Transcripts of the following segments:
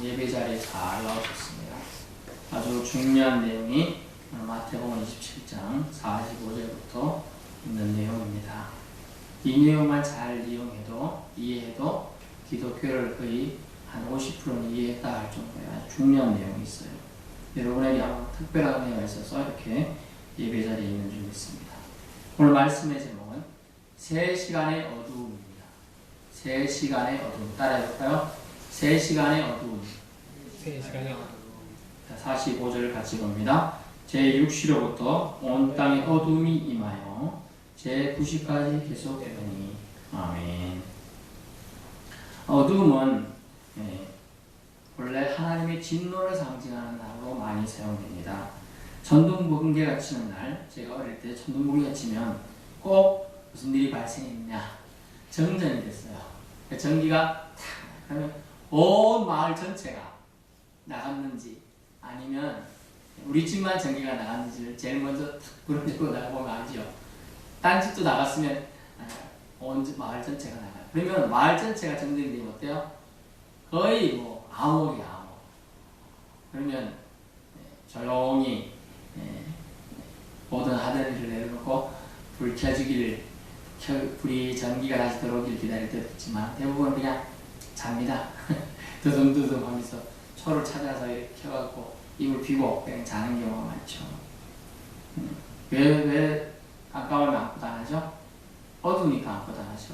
예배 자리에 잘 나오셨습니다. 아주 중요한 내용이 마태복음 27장 45절부터 있는 내용입니다. 이 내용만 잘 이해해도 기독교를 거의 한 50%는 이해했다 할 정도의 아주 중요한 내용이 있어요. 여러분에게 아마 특별한 은혜가 있어서 이렇게 예배 자리에 있는 줄 믿습니다. 오늘 말씀의 제목은 새 시간의 어두움입니다. 새 시간의 어두움. 따라해볼까요? 새 시간의 어두움. 새 시간의 어두움. 45절을 같이 봅니다. 제6시로부터 온 땅에 어둠이 임하여 제9시까지 계속되더니 아멘. 어둠은 원래 하나님의 진노를 상징하는 단어로 많이 사용됩니다. 천둥번개가 치는 날, 제가 어릴 때 천둥번개가 치면 꼭 무슨 일이 발생했냐, 정전이 됐어요. 전기가 탁 하면 온 마을 전체가 나갔는지 아니면 우리 집만 전기가 나갔는지를 제일 먼저 탁 불어내고 나가보면 알죠. 딴 집도 나갔으면 온 마을 전체가 나가요. 그러면 마을 전체가 정전이 되면 어때요? 거의 뭐 암흑이야, 암흑. 그러면 조용히 모든 하던 일을 내려놓고 불 켜주기를, 불이 전기가 다시 들어오길 기다릴 때도 있지만 대부분 그냥 잡니다. 두둥두둥 하면서 초를 찾아서 이렇게 켜갖고 입을 비고 그냥 자는 경우가 많죠. 왜 깜깜하면 아무것도 안 하죠? 어두우니까 아무것도 안 하죠.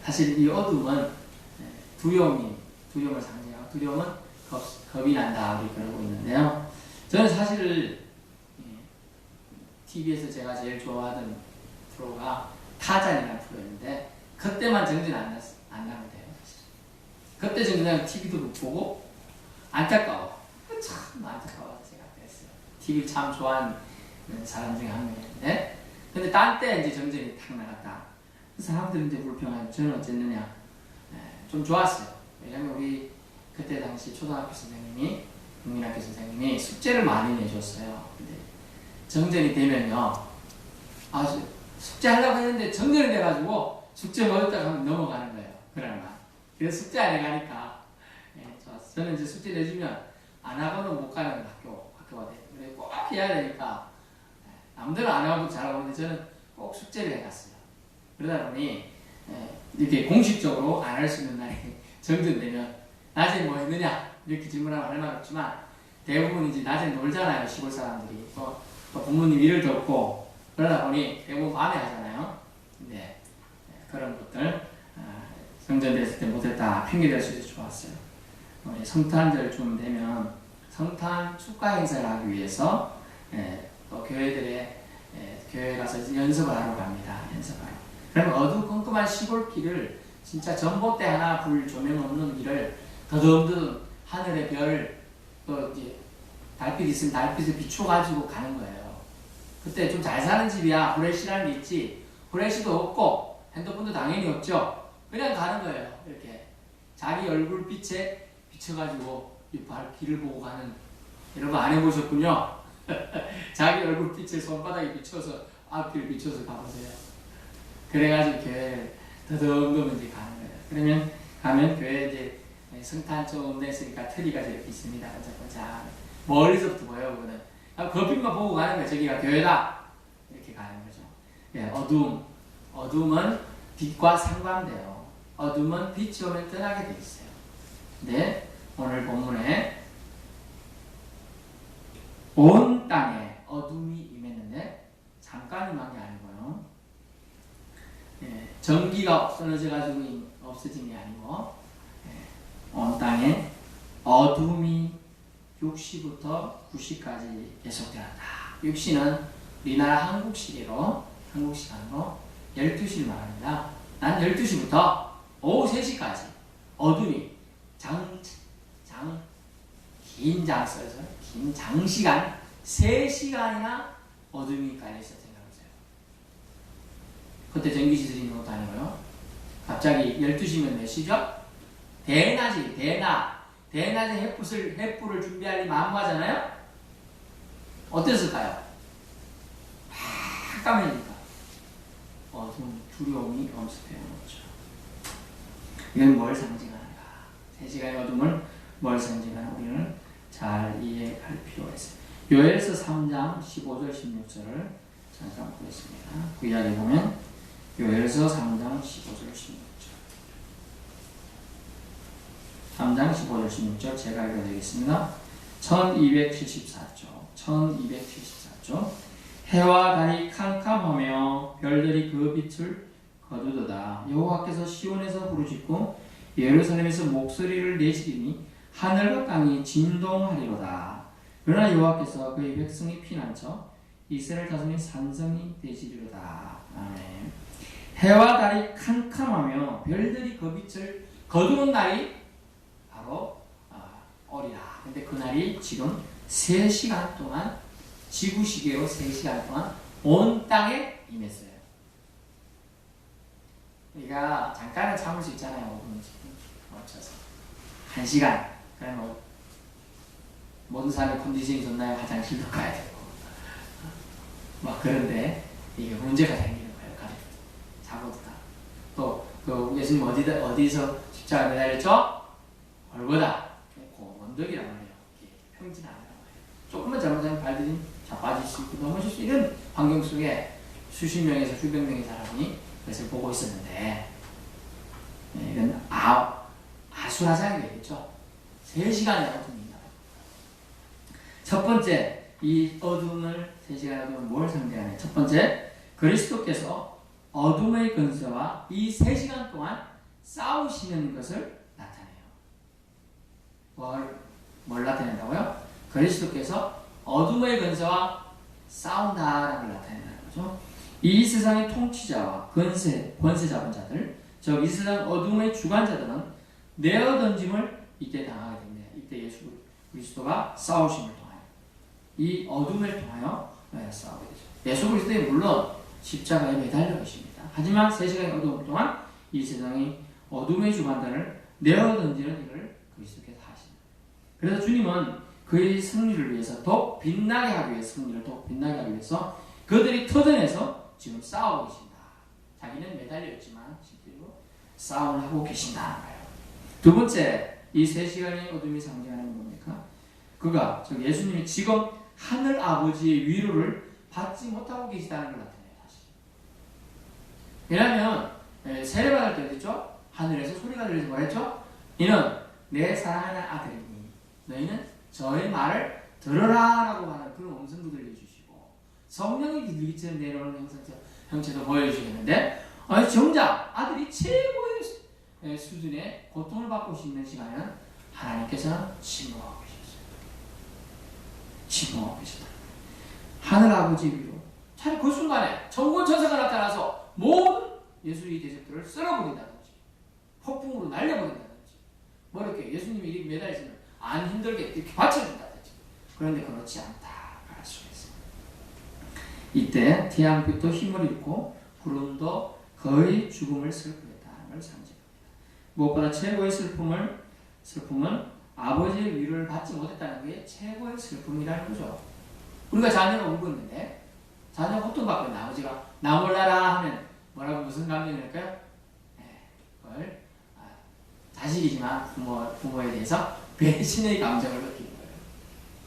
사실 이 어둠은 두려움을 상징하고, 두려움은 겁이 난다 우리 그러고 있는데요. 저는 사실 TV에서 제가 제일 좋아하던 프로가 타잔이라는 프로였는데 그때만 정진 안 나면 돼요. 그때 정진하면 TV도 못 보고 안타까워. 참 안타까워서 제가 그랬어요. TV를 참 좋아하는 사람 중에 한 명이었는데, 근데 딴 때 이제 정전이 탁 나갔다. 사람들은 이제 불평하죠. 저는 어쨌느냐, 좀 좋았어요. 왜냐면 우리 그때 당시 초등학교 선생님이, 국민학교 선생님이 숙제를 많이 내줬어요. 근데 정전이 되면요, 아주 숙제하려고 했는데 정전이 돼가지고 숙제 못했다가 하면 넘어가는 거예요. 그날만. 그래서 숙제 안 해가니까 좋았어요. 저는 이제 숙제 내주면 안 하고는 못 가는 학교가 돼요. 그래 꼭 해야 되니까 남들은 안 하고도 잘하고, 저는 꼭 숙제를 해갔어요. 그러다 보니 이렇게 공식적으로 안 할 수 있는 날이 정전되면 낮에 뭐 했느냐 이렇게 질문하면 할 말 없지만 대부분 이제 낮에 놀잖아요. 시골 사람들이 또 부모님 일을 덮고 그러다 보니 대부분 밤에 하잖아요. 근데 그런 것들 정전됐을 때 못했다 핑계댈 수 있어서 좋았어요. 성탄절쯤 되면 성탄 축가 행사를 하기 위해서 또 교회 가서 연습을 하러 갑니다. 연습하러. 그러면 어두컴컴한 시골길을 진짜 전봇대 하나 불 조명 없는 길을 더듬더듬 하늘의 별, 또 이제 달빛 있으면 달빛을 비춰가지고 가는 거예요. 그때 좀 잘 사는 집이야 후레쉬라는 게 있지. 후레쉬도 없고 핸드폰도 당연히 없죠. 그냥 가는 거예요. 이렇게 자기 얼굴빛에 비춰가지고 이 길을 보고 가는, 여러분 안 해보셨군요. 자기 얼굴빛에 손바닥에 비춰서 앞길 비춰서 가보세요. 그래가지고 교회를 더듬더듬 이제 가는 거예요. 그러면 가면 교회 이제 성탄 좀 됐으니까 트리가 저렇게 있습니다. 자, 멀리서부터 보여요. 그거는 그 빛만 보고 가는 거예요. 저기가 교회다 이렇게 가는 거죠. 어둠은 빛과 상반돼요. 어둠은 빛이 오면 떠나게 돼 있어요. 근데 오늘 본문에 온 땅에 어둠이 임했는데 잠깐 임한 게 아니고요. 전기가 없어져가지고 없어진 게 아니고 온 땅에 어둠이 6시부터 9시까지 계속되었다. 6시는 우리나라 한국 시간으로 12시를 말합니다. 난 12시부터 오후 3시까지 어둠이 긴 장시간 3시간이나 어둠이 깔려있었던 거죠. 그때 전기시설이 있는 것도 아니고요. 갑자기 12시면 몇 시죠? 대낮에 햇불을 준비하려면 만무하잖아요? 어땠을까요? 깜깜하니까 어둠, 두려움이 엄습해온 거죠. 이건 뭘 상징하는가? 세 시간의 어둠을 뭘 상징하나 우리는 잘 이해할 필요가 있습니다. 요엘서 3장 15절 16절을 잠깐 보겠습니다. 구약에 보면 요엘서 3장 15절 16절 3장 15절 16절 제가 읽어드리겠습니다. 1274조 1274조 해와 달이 캄캄하며 별들이 그 빛을 거두도다. 여호와께서 시온에서 부르짖고 예루살렘에서 목소리를 내시리니 하늘과 땅이 진동하리로다. 그러나 여호와께서 그의 백성이 피난처 이스라엘 자손이 산성이 되시리로다. 아멘. 해와 달이 캄캄하며 별들이 그 빛을 거두는 날이 바로 어리라. 근데 그 날이 지금 3시간 동안 지구 시계로 3시간 동안 온 땅에 임했어요. 우리가 잠깐은 참을 수 있잖아요. 5분 멈춰서 1시간. 그러면 모든 사람의 컨디션이 좋나요? 화장실도 가야 되고 막 그런데 이게 문제가 생기는 거예요. 가령 자고도다. 또 그 예수님 어디서 십자가에 매달렸죠? 골고다. 언덕이란 말이에요. 평진 아니란 말이에요. 조금만 잘못하면 발들이 자빠질 수 있고 넘어질 수 있는 환경 속에 수십 명에서 수백 명의 사람이 그것을 보고 있었는데 이건 아수라장이 되겠죠. 3시간의 어둠입니다. 첫 번째 이 어둠을 3시간의 어둠을 뭘 상징하냐. 첫 번째 그리스도께서 어둠의 권세와 이 3시간 동안 싸우시는 것을 나타내요. 뭘 나타낸다고요? 그리스도께서 어둠의 권세와 싸운다라는 걸 나타낸다는 거죠. 이 세상의 통치자와 권세 잡은 자들, 즉 이 세상 어둠의 주관자들은 내어 던짐을 이때 당하게 됩니다. 이때 예수 그리스도가 싸우심을 통하여 이 어둠을 통하여 싸우게 되죠. 예수 그리스도는 물론 십자가에 매달려 계십니다. 하지만 3시간의 어둠 동안 이 세상의 어둠의 주관자를 내어 던지는 일을 그리스도께서 하십니다. 그래서 주님은 그의 승리를 위해서 더욱 빛나게 하기 위해서 승리를 더욱 빛나게 하기 위해서 그들이 터전에서 지금 싸우고 계신다. 자기는 매달려 있지만 실제로 싸움을 하고 계신다는 거예요. 두 번째, 이 3시간의 어둠이 상징하는 뭡니까? 그가, 즉 예수님이 지금 하늘 아버지의 위로를 받지 못하고 계시다는 걸 나타내요. 사실. 왜냐하면 세례받을 때 어딨죠? 하늘에서 소리가 들려서 뭐랬죠? 이는 내 사랑하는 아들이니 너희는 저의 말을 들으라 라고 하는 그런 음성도 들려주시고 성령이 비둘기처럼 내려오는 형체도 보여주시겠는데 정작 아들이 최고의 수준의 고통을 받고 있는 시간에는 하나님께서는 침묵하고 계셨어요. 침묵하고 계셨다. 하늘 아버지 위로 차라리 그 순간에 천군천사가 나타나서 모든 예수의 대적들을 쓸어버린다든지 폭풍으로 날려버린다든지 뭐 이렇게 예수님이 이렇게 매달리시면 안 힘들게 이렇게 받쳐준다든지 그런데 그렇지 않다 할 수가 있습니다. 이때 태양빛도 힘을 잃고 구름도 거의 죽음을 슬프했다는 걸 상징합니다. 무엇보다 최고의 슬픔은 아버지의 위로를 받지 못했다는 게 최고의 슬픔이라는 거죠. 우리가 자녀가 울고 있는데 자녀가 고통받고 있는 아버지가 나 몰라라 하면 뭐라고 무슨 감정이 들까요? 그걸 자식이지만 부모에 대해서 배신의 감정을 느끼는 거예요.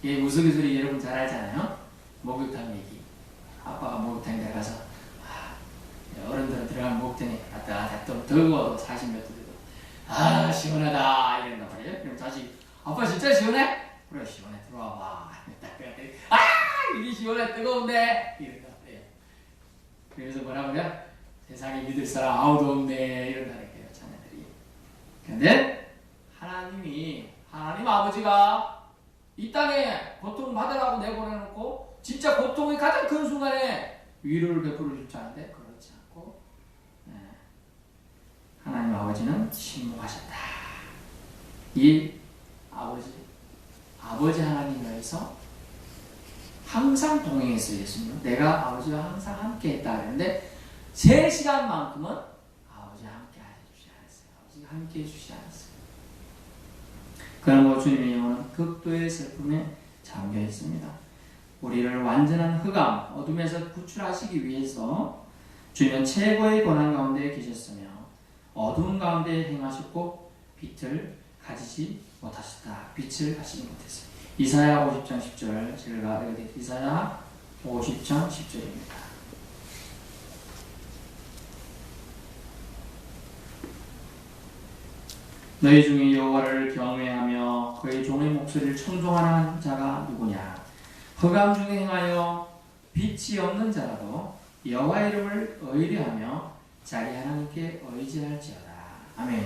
이게 우스갯소리 여러분 잘 알잖아요. 목욕탕 얘기. 아빠가 목욕탕에 들어가서 어른들은 들어가면 목욕탕에 갔다 좀 더워도 40몇 도 되고 시원하다 이런단 말이에요. 그럼 자식 아빠 진짜 시원해? 그래 시원해 들어와봐. 딱 그랬더니 이게 시원해 뜨거운데 이런단 말이에요. 그래서 뭐라고요? 세상에 믿을 사람 아무도 없네 이런다니까요 자녀들이. 그런데 하나님 아버지가 이 땅에 고통 받으라고 내보내놓고 진짜 고통의 가장 큰 순간에 위로를 베풀어 줄 줄 아는데 그렇지 않고 하나님 아버지는 침묵하셨다. 이 아버지 하나님에서 항상 동행했어요. 예수님은 내가 아버지와 항상 함께 했다 그랬는데 3시간만큼은 아버지와 함께 해주지 않았어요. 아버지가 함께 해주지 않았어요. 그러므로 주님의 영혼은 극도의 슬픔에 잠겨 있습니다. 우리를 완전한 흑암, 어둠에서 구출하시기 위해서 주님은 최고의 고난 가운데 계셨으며 어두운 가운데 행하셨고 빛을 가지지 못하셨다. 빛을 가지지 못했어요. 이사야 50장 10절 제가 읽어드릴게요. 이사야 50장 10절입니다. 너희 중에 여호와를 경외하며 그의 종의 목소리를 청종하는 자가 누구냐? 흑암 중에 행하여 빛이 없는 자라도 여호와 이름을 의뢰하며 자기 하나님께 의지할지어다. 아멘.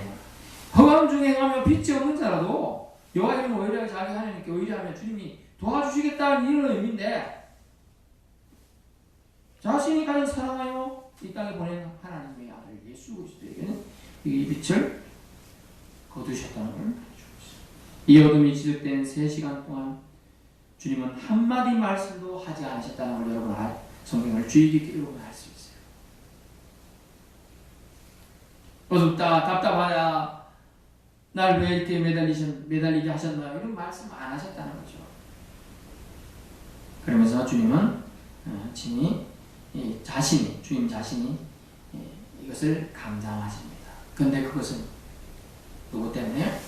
흑암 중에 행하며 빛이 없는 자라도 여호와 이름을 의뢰하여 자기 하나님께 의지하며 주님이 도와주시겠다는 이런 의미인데, 자신이 가진 사랑하여 이 땅에 보낸 하나님의 아들 예수 그리스도에게는 이 빛을 거두셨다는 걸 알려주고 있습니다. 이 어둠이 지속된 3시간 동안 주님은 한마디 말씀도 하지 않으셨다는 걸 여러분 성경을 주의 깊게 읽으면 알 수 있어요. 어둡다, 답답하다, 날 왜 이렇게 매달리게 하셨나, 이런 말씀 안 하셨다는 거죠. 그러면서 주님은 주님 자신이 이것을 감당하십니다. 그런데 그것은 누구 때문에?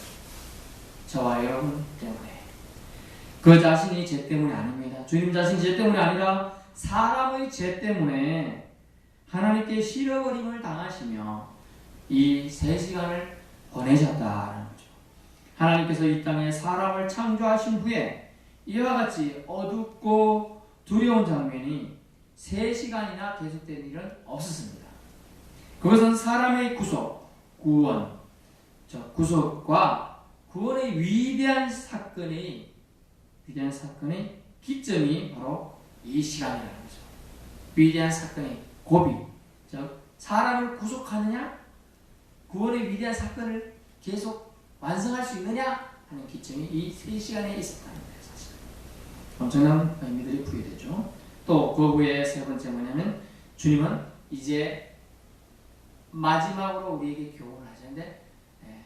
저와 여러분 때문에. 그 자신이 죄 때문이 아닙니다. 주님 자신이 죄 때문이 아니라 사람의 죄 때문에 하나님께 실어버림을 당하시며 이 3시간을 보내셨다는 거죠. 하나님께서 이 땅에 사람을 창조하신 후에 이와 같이 어둡고 두려운 장면이 3시간이나 계속된 일은 없었습니다. 그것은 사람의 구속과 구원의 위대한 사건의 기점이 바로 이 시간이라는 거죠. 위대한 사건의 고비, 즉 사람을 구속하느냐, 구원의 위대한 사건을 계속 완성할 수 있느냐 하는 기점이 이 3시간에 있었다는 거예요. 사실 엄청난 의미들이 부여되죠. 또 그 후에 세 번째 뭐냐면, 주님은 이제 마지막으로 우리에게 교훈을 하시는데,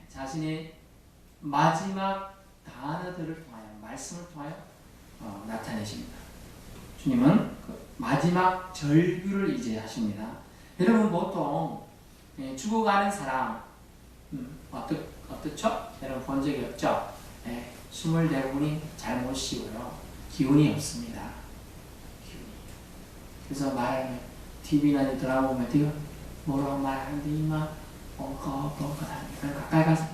자신의 마지막 단어들을 통하여, 말씀을 통하여 나타내십니다. 주님은 그 마지막 절규를 이제 하십니다. 여러분 보통 죽어가는 사람 어떻죠? 여러분 본 적이 없죠? 숨을 대부분이 잘 못 쉬고요. 기운이 없습니다. 그래서 말하면 TV나 드라마 보면 되게 뭐라고 말하는데 이만 가까이 가서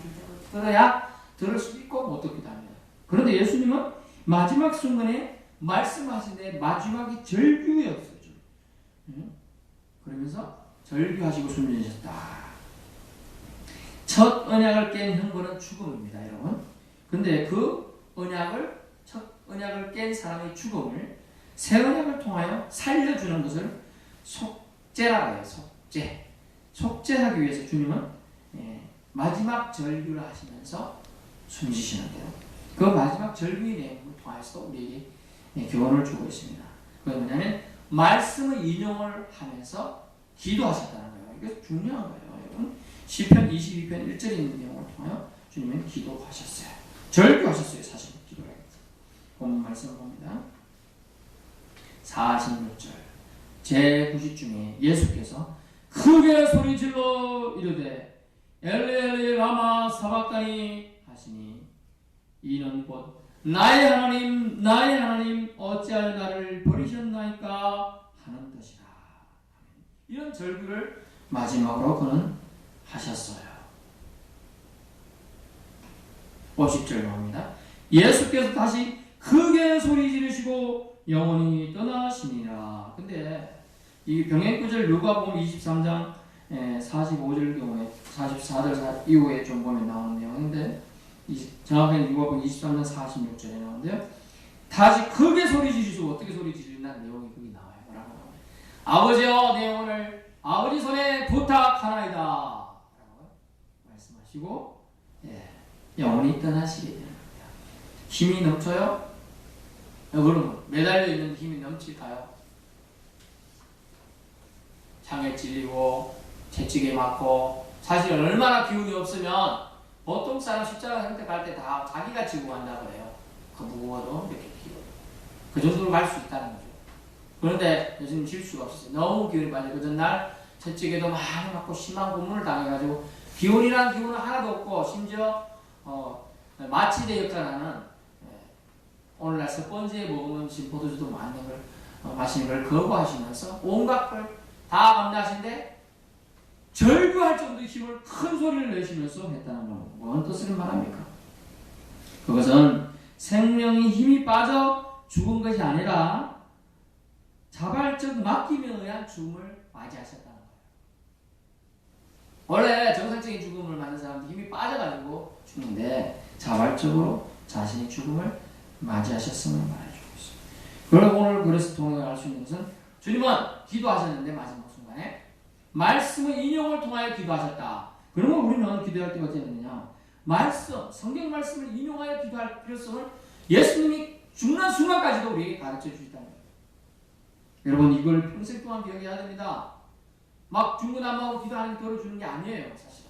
들어야 들을 수 있고 못 듣기도 합니다. 그런데 예수님은 마지막 순간에 말씀하시는데 마지막이 절규였어요. 그러면서 절규하시고 숨지셨다. 첫 언약을 깬 형벌은 죽음입니다, 여러분. 근데 그 첫 언약을 깬 사람의 죽음을 새 언약을 통하여 살려주는 것을 속죄라고 해요. 속죄하기 위해서 주님은 마지막 절규를 하시면서 숨지시는데요. 그 마지막 절규의 내용을 통해서 우리에게 교훈을 주고 있습니다. 그건 뭐냐면 말씀의 인용을 하면서 기도하셨다는 거예요. 이게 중요한 거예요, 여러분. 시편 22편 1절에 있는 내용을 통하여 주님은 기도하셨어요. 절규하셨어요, 사실 기도를. 본문 말씀을 봅니다. 46절 제90중에 예수께서 크게 소리질러 이르되 엘리 라마 사박다니 하시니 이는 곧 나의 하나님 어찌하여 나를 버리셨나이까 하는 것이라. 이런 절규를 마지막으로 그는 하셨어요. 50절 나옵니다. 예수께서 다시 크게 소리 지르시고 영원히 떠나시니라. 근데 이 병행구절 누가복음 23장 45절 경우에 44절 이후에 좀 보면 나오는 내용인데, 정확하게 누가복음 23장 46절에 나오는데요. 다시 크게 소리 지르시고, 어떻게 소리 지르는 내용이 거기 나와요. 뭐라고 나와요? 아버지여 내 영혼을 아버지 손에 부탁하나이다 라고 말씀하시고 영원히 떠나시게 되는 겁니다. 힘이 넘쳐요? 그럼 매달려 있는 힘이 넘칠까요? 창에 찔리고 채찍에 맞고, 사실 얼마나 기운이 없으면 보통 사람 십자가 선택할 때 다 자기가 지고 간다 그래요. 그 무거워도 이렇게 키고 그 정도로 갈 수 있다는 거죠. 그런데 요즘 질 수가 없었어요. 너무 기운이 빠져. 그 전날 채찍에도 많이 맞고 심한 고문을 당해가지고 기운이란 기운은 하나도 없고, 심지어 마취제 역할을 하는 오늘날 첫 번째 먹으면 지금 포도주도 많은 걸 마시는 걸 거부하시면서 온갖 걸 다 감내하신데 절규할 정도의 힘을 큰 소리를 내시면서 했다는 말. 뭔 뜻을 말합니까? 그것은 생명이 힘이 빠져 죽은 것이 아니라 자발적 맡김에 의한 죽음을 맞이하셨다는 거예요. 원래 정상적인 죽음을 맞는 사람도 힘이 빠져가지고 죽는데 자발적으로 자신이 죽음을 맞이하셨음을 말해주고 있어요. 그리고 오늘 그래서 통해 알 수 있는 것은 주님은 기도하셨는데 마지막 순간에 말씀의 인용을 통하여 기도하셨다. 그러면 우리는 기도할 때 어떻게 되느냐? 말씀, 성경 말씀을 인용하여 기도할 필요성을 예수님이 죽는 순간까지도 우리에게 가르쳐 주셨다는 거예요. 여러분 이걸 평생 동안 기억해야 됩니다. 막 중구난방으로 기도하는 들어주는 게 아니에요. 사실은.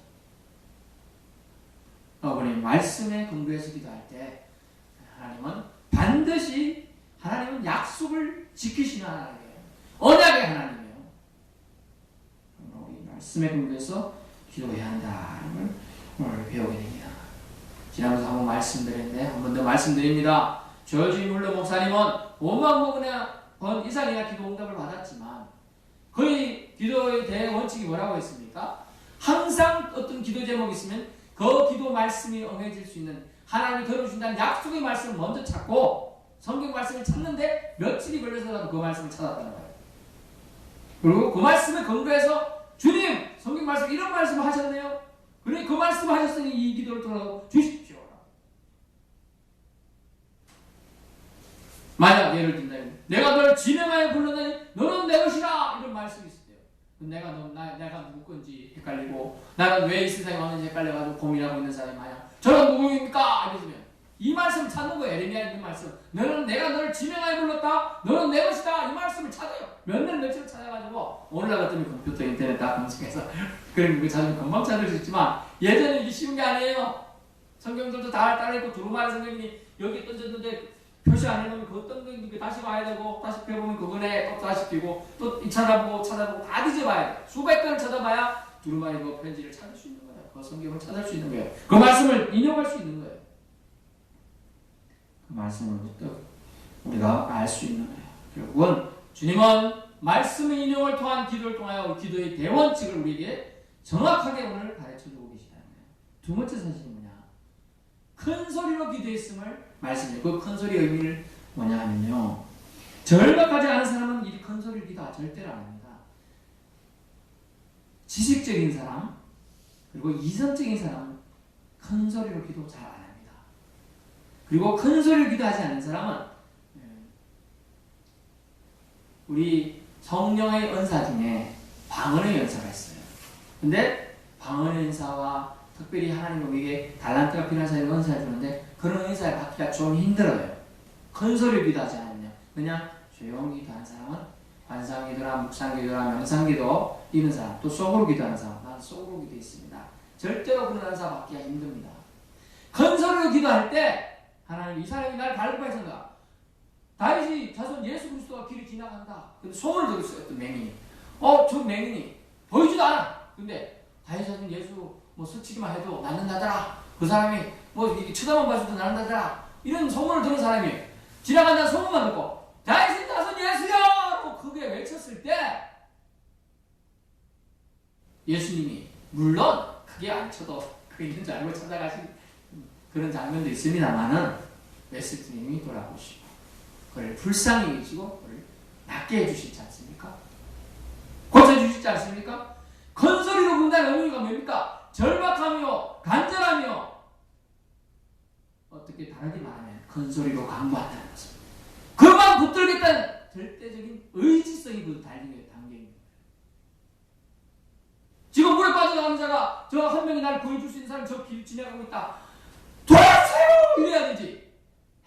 우리 말씀에 근거해서 기도할 때 하나님은 반드시 하나님은 약속을 지키시는 하나님이에요. 언약의 하나님이에요. 우리 말씀에 근거해서 기도해야 한다는 걸 오늘 배우게 됩니다. 지난번에 한번 말씀드렸는데 한 번 더 말씀드립니다. 조여주임 물러 목사님은 5만 번 이상이나 기도 응답을 받았지만 거의 기도의 대원칙이 뭐라고 했습니까? 항상 어떤 기도 제목이 있으면 그 기도 말씀이 응해질 수 있는 하나님이 들어주신다는 약속의 말씀을 먼저 찾고 성경 말씀을 찾는데 며칠이 걸려서라도 그 말씀을 찾았다는 거예요. 그리고 그 말씀에 근거해서 주님 성경 말씀 이런 말씀을 하셨네요. 그래 그 말씀을 하셨으니 이 기도를 통해 주십시오. 만약 예를 든다면 내가 너를 진행하여 불렀더니 너는 내 것이라 이런 말씀이 있어요. 내가 누구 건지 헷갈리고 나는 왜 이 세상에 왔는지 헷갈려가지고 고민하고 있는 사람이 마냥 저는 누구입니까? 이러시면 이 말씀을 찾는 거예요. 에레미야 있는 말씀. 내가 너를 진행하여 불렀다. 너는 내 것이다. 이 말씀을 찾아요. 몇 날 며칠 찾아가지고 오늘날 같으면 컴퓨터 인터넷 다 검색해서 그런 거 찾으면 금방 찾을 수 있지만 예전에 이게 쉬운 게 아니에요. 성경들도 다 따라있고 두루마리 성경이 여기 던졌는데 표시 안 해놓으면 그거 던졌는데 다시 봐야 되고 다시 펴보면 그거네 또 다시 끼고 또 찾아보고 다 뒤져봐야 돼. 수백 번을 찾아봐야 두루마리 그 편지를 찾을 수 있는 거예요. 그 성경을 찾을 수 있는 거예요. 그 말씀을 인용할 수 있는 거예요. 그 말씀을 우리가 알 수 있는 거예요. 결국은 주님은 말씀의 인용을 통한 기도를 통하여 기도의 대원칙을 우리에게 정확하게 오늘 가르쳐주고 계시다는 거예요. 두 번째 사실이 뭐냐? 큰 소리로 기도했음을 말씀해요. 그 큰 소리의 의미를 뭐냐 하면요. 절박하지 않은 사람은 이 큰 소리를 기도 절대로 안 합니다. 지식적인 사람 그리고 이성적인 사람은 큰 소리로 기도 잘 안 합니다. 그리고 큰 소리를 기도하지 않는 사람은 우리 성령의 은사 중에 방언의 연사가 있어요. 근데 방언의 연사와 특별히 하나님 우리에게 달란트가 필요한 사람이 은사를 주는데 그런 은사를 받기가 좀 힘들어요. 큰 소리를 기도하지 않으면 그냥 조용히 기도하는 사람은 관상기도나 묵상기도나 명상기도 이런 사람 또 속으로 기도하는 사람 나는 속으로 기도했습니다. 절대로 그런 은사 받기가 힘듭니다. 큰 소리로 기도할 때 하나님 이 사람이 나를 갈급하신다. 다윗이 자손 예수 그리스도가 길을 지나간다. 근데 소문을 들었어요. 어떤 맹인이. 저 맹인이 보이지도 않아. 근데 다윗 자손 예수 스치기만 해도 낫는다더라. 그 사람이 쳐다만 봐서도 낫는다더라. 이런 소문을 들은 사람이 지나간다는 소문만 듣고 다윗 자손 예수야! 라고 크게 외쳤을 때 예수님이 물론 크게 안 쳐도 그 있는 줄 알고 찾아가신 그런 장면도 있습니다만은 메시지님이 돌아보시고 그를 불쌍히 여기시고 그를 낫게 해주시지 않습니까? 고쳐주시지 않습니까? 큰 소리로 군다는 의미가 뭡니까? 절박하며 간절하며 어떻게 다르게 말하면 큰 소리로 강구한다는 것입니다. 그만 붙들겠다는 절대적인 의지성이 그 달린 단계입니다. 지금 물에 빠져나가는 자가 저 한 명이 나를 구해줄 수 있는 사람이 저 길 지나가고 있다. 도와주세요! 이래야 되지.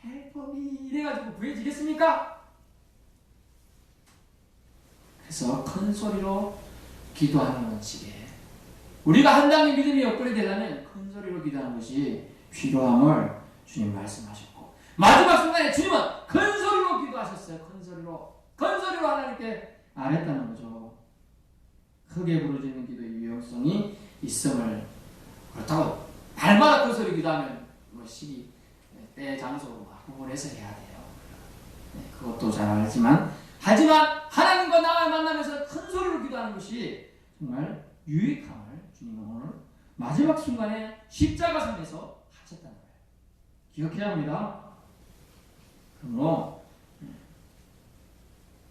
헬퍼미 이래가지고 구해지겠습니까? 그래서 큰 소리로 기도하는 원칙에 우리가 한 단계 믿음이 업그레이드 되려면 큰 소리로 기도하는 것이 필요함을 주님 말씀하셨고 마지막 순간에 주님은 큰 소리로 기도하셨어요. 큰 소리로 하나님께 아랬다는 거죠. 크게 부르짖는 기도의 유용성이 있음을 그렇다고 날마다 큰 소리 기도하면 뭐 시기, 때, 장소 막 구분해서 해야 돼요. 그것도 잘 알지만 하나님과 나와 만나면서 큰 소리로 기도하는 것이 정말 유익함을 주님은 오늘 마지막 순간에 십자가 선에서 하셨다는 거예요. 기억해야 합니다. 그러므로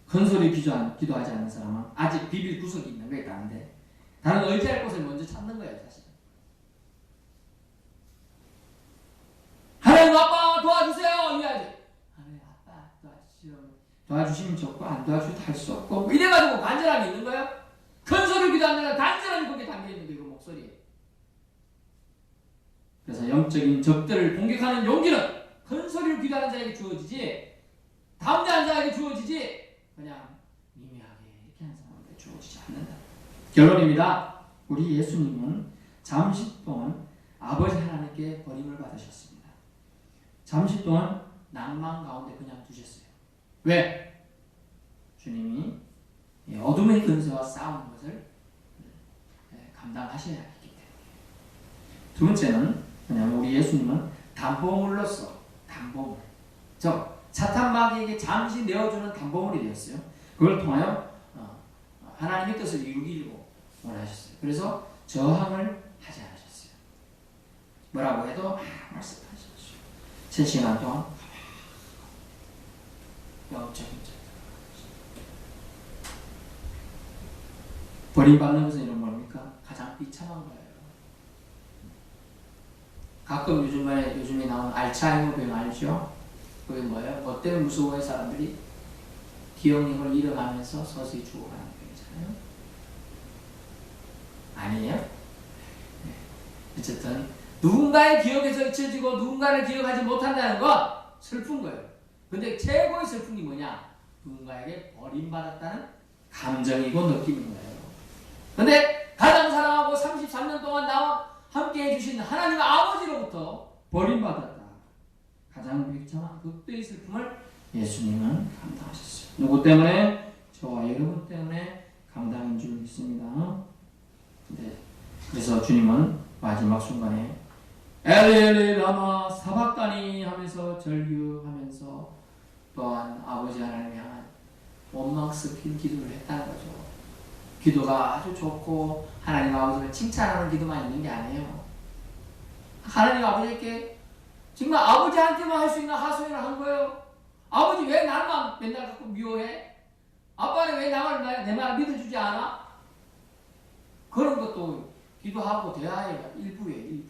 큰 소리 기도하지 않는 사람은 아직 비빌 구석이 있는 거에 다른데 다른 의지할 곳을 먼저 찾는 거예요. 사실은. 하나님 아빠 도와주세요 이래야지. 하나님 아빠 도와주시면 좋고 안 도와주셔도 할 수 없고 뭐 이래가지고 간절함이 있는 거예요. 큰 소리를 기도하는 간절함이 거기에 담겨있는 게 이거 목소리예요. 그래서 영적인 적들을 공격하는 용기는 큰 소리로 기도하는 자에게 주어지지 담대한 자에게 주어지지 그냥 미미하게 이렇게 하는 사람에게 주어지지 않는다. 결론입니다. 우리 예수님은 잠시 동안 아버지 하나님께 버림을 받으셨습니다. 잠시 동안 낭만 가운데 그냥 두셨어요. 왜? 주님이 어둠의 근세와 싸우는 것을 감당하셔야 했기 때문에. 두 번째는 뭐냐면 우리 예수님은 담보물로서 담보물, 즉 사탄 마귀에게 잠시 내어주는 담보물이 되었어요. 그걸 통하여 하나님의 뜻을 이루기로 원하셨어요. 그래서 저항을 하지 않으셨어요. 뭐라고 해도 말씀하셨어요. 3시간 동안 영적인 버림받는 것은 이런 뭡니까? 가장 비참한 거예요. 가끔 요즘에 나오는 알츠하이머 병 알죠? 그게 뭐예요? 뭐 때문에 무서워해 사람들이? 기억력을 잃어가면서 서서히 죽어가는 병이잖아요. 아니에요? 네. 어쨌든 누군가의 기억에서 잊혀지고 누군가를 기억하지 못한다는 건 슬픈 거예요. 근데 최고의 슬픈 게 뭐냐? 누군가에게 버림받았다는 감정이고 느낌인 거예요. 근데 가장 사랑하고 33년 동안 나와 함께 해주신 하나님 아버지로부터 버림받았다. 가장 비참한 극도의 슬픔을 예수님은 감당하셨어요. 누구 때문에? 저와 여러분 때문에 감당인 줄 믿습니다. 네. 그래서 주님은 마지막 순간에 엘리 라마 사박다니 하면서 절규하면서 또한 아버지 하나님 향한 원망스럽게 기도를 했다는 거죠. 기도가 아주 좋고 하나님 아버지를 칭찬하는 기도만 있는 게 아니에요. 하나님 아버지께 정말 아버지한테만 할 수 있는 하소연을 한 거예요. 아버지 왜 나만 맨날 갖고 미워해? 아빠는 왜 내 말 믿어주지 않아? 그런 것도 기도하고 대화의 일부예요. 일부.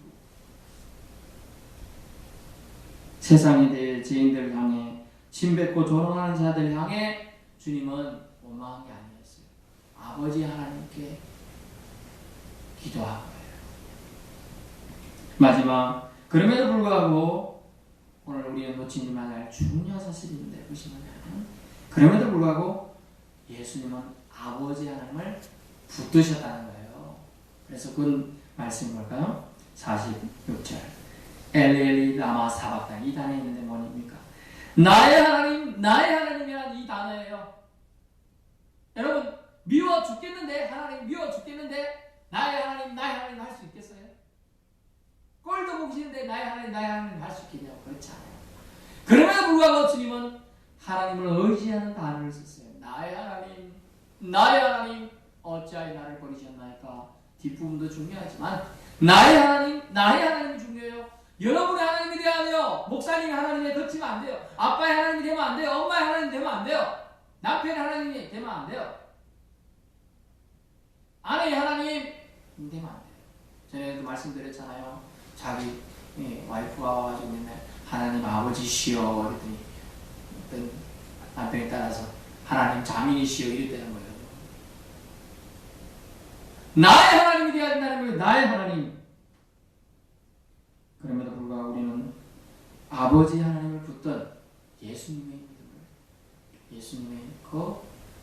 세상에 대해 죄인들을 향해 침뱉고 조롱하는 자들을 향해 주님은 원망한 게 아니었어요. 아버지 하나님께 기도한 거예요. 마지막, 그럼에도 불구하고 오늘 우리가 놓치지 말아야 중요한 사실인데 그것이 뭐냐면 그럼에도 불구하고 예수님은 아버지 하나님을 붙드셨다는 거예요. 그래서 그 말씀이 뭘까요? 46절 엘리 엘리 라마 사박다니 이 단어에 있는데 뭐입니까? 나의 하나님 나의 하나님이란 이 단어예요. 여러분 미워 죽겠는데 하나님 미워 죽겠는데 나의 하나님 할 수 있겠어요? 꼴도 보기 싫은데 나의 하나님 할 수 있겠냐고 그렇지 않아요. 그럼에도 불구하고 주님은 하나님을 의지하는 단어를 썼어요. 나의 하나님 어찌하여 나를 버리셨나이까. 뒷부분도 중요하지만 나의 하나님이 중요해요. 여러분의 하나님이 되어야 돼요. 목사님이 하나님에 덧치면 안 돼요. 아빠의 하나님이 되면 안 돼요. 엄마의 하나님이 되면 안 돼요. 남편의 하나님이 되면 안 돼요. 아내의 하나님 되면 안 돼요. 전에도 말씀드렸잖아요. 자기 와이프가 와가지고 맨날 하나님 아버지시여 그랬더니 어떤 남편에 따라서 하나님 자민이시여 이랬다는 거예요. 나의 하나님이 되어야 된다는 거예요. 나의 하나님. 그럼에도 불구하고 우리는 아버지 하나님을 붙든 예수님의 믿음을, 예수님의 그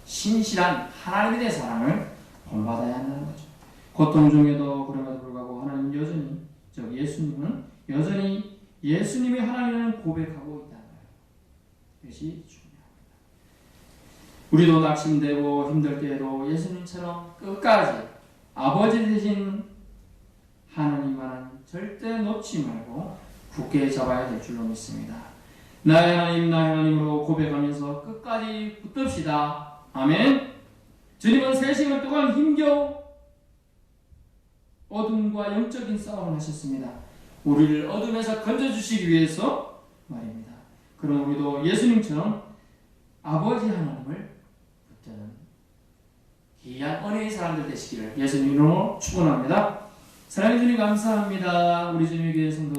신실한 하나님에 대한 사랑을 본받아야 한다는 거죠. 고통 중에도 그럼에도 불구하고 하나님 여전히, 즉 예수님은 여전히 예수님이 하나님을 고백하고 있다는 거예요. 이것이 중요합니다. 우리도 낙심되고 힘들 때에도 예수님처럼 끝까지 아버지 되신 하나님만은 절대 놓지 말고 굳게 잡아야 될 줄로 믿습니다. 나의 하나님, 나의 하나님으로 고백하면서 끝까지 붙듭시다. 아멘. 주님은 3시간 동안 힘겨워 어둠과 영적인 싸움을 하셨습니다. 우리를 어둠에서 건져주시기 위해서 말입니다. 그럼 우리도 예수님처럼 아버지 하나님을 붙드는 귀한 은혜의 사람들 되시기를 예수님 이름으로 축원합니다. 사랑해 주님 감사합니다. 우리 주님의 성도